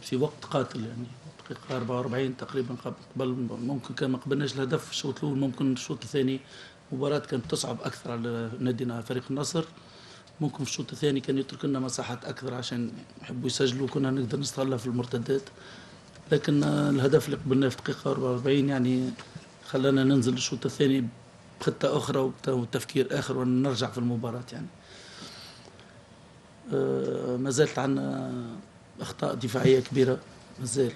في وقت قاتل يعني دقيقة 44 تقريبا قبل ممكن كان ما قبلناش الهدف في الشوط الأول، ممكن الشوط الثاني المباراة كانت تصعب أكثر على نادينا فريق النصر، ممكن في الشوط الثاني كان يترك لنا مساحات أكثر عشان يحبوا يسجلوا، كنا نقدر نستغلها في المرتدات، لكن الهدف اللي قبلناه في دقيقة 44 يعني خلانا ننزل الشوط الثاني بخطة أخرى وتفكير آخر ونرجع في المباراة يعني. ما زالت عندنا أخطاء دفاعية كبيرة، ما زال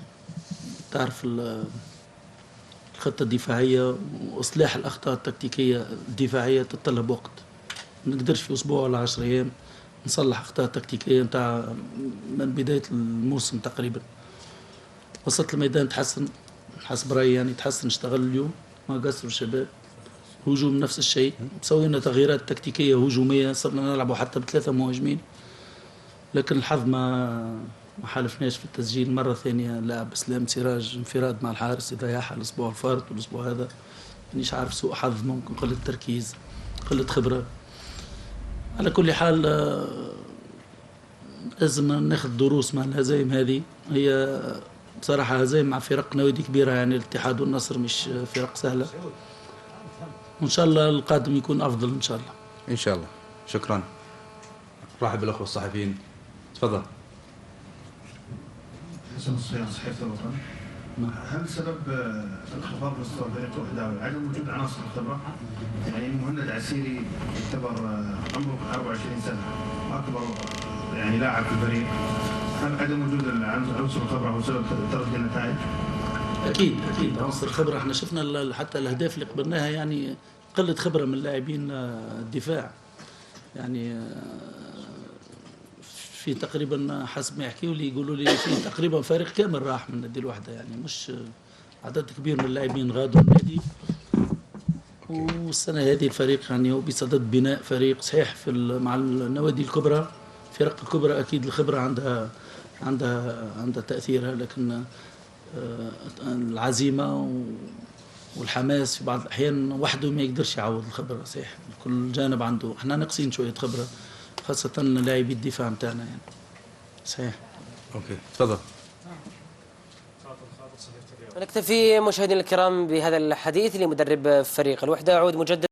تعرف الخطة الدفاعية وإصلاح الأخطاء التكتيكية الدفاعية تتطلب وقت، ما نقدرش في أسبوع ولا 10 أيام نصلح أخطاء تكتيكية نتاع من بداية الموسم تقريبا. وسط الميدان تحسن حسب رأيي يعني، تحسن اشتغل اليوم ما قصروا الشباب، هجوم نفس الشيء، سوينا تغييرات تكتيكية هجومية، صرنا نلعبوا حتى بثلاثة مهاجمين، لكن الحظ ما حالفناش في التسجيل مرة ثانية. لاعب اسلام سراج انفراد مع الحارس يضيعها الاسبوع الفارط والاسبوع هذا مانيش عارف، سوء حظ ممكن، قلة تركيز، قلة خبرة. على كل حال لازم ناخذ دروس مع الهزايم هذه، هي بصراحة هزايم مع فرق نوادي كبيرة يعني الاتحاد والنصر مش فرق سهلة، وإن شاء الله القادم يكون أفضل إن شاء الله. إن شاء الله. شكرا. رحب بالأخوة الصحفيين، تفضل. حسن الصياد صحيفة الوطن. هل سبب انخفاض مستوى فريق الوحدة عدم وجود عناصر الخبرة؟ يعني مهند عسيري يعتبر عمره 24 سنة وأكبر يعني لاعب في الفريق، هل عدم وجود عنصر الخبرة هو سبب تردي النتائج؟ أكيد عنصر الخبرة، احنا شفنا حتى الأهداف اللي قبلناها يعني قلة خبرة من لاعبين الدفاع يعني. في تقريبا حسب ما يحكيوا لي يقولوا لي في تقريبا فريق كامل راح من النادي الوحدة يعني، مش عدد كبير من اللاعبين غادوا النادي. والسنة هذه الفريق يعني هو بصدد بناء فريق صحيح في مع النوادي الكبرى، فرق الكبرى أكيد الخبرة عندها تأثيرها، لكن العزيمة والحماس في بعض الأحيان وحده ما يقدرش يعوض الخبرة. صحيح كل جانب عنده، احنا ناقصين شوية خبرة خاصة لاعبي الدفاع نتاعنا يعني. صحيح. اوكي تفضل. نكتفي مشاهدينا الكرام بهذا الحديث لمدرب فريق الوحدة. أعود مجددا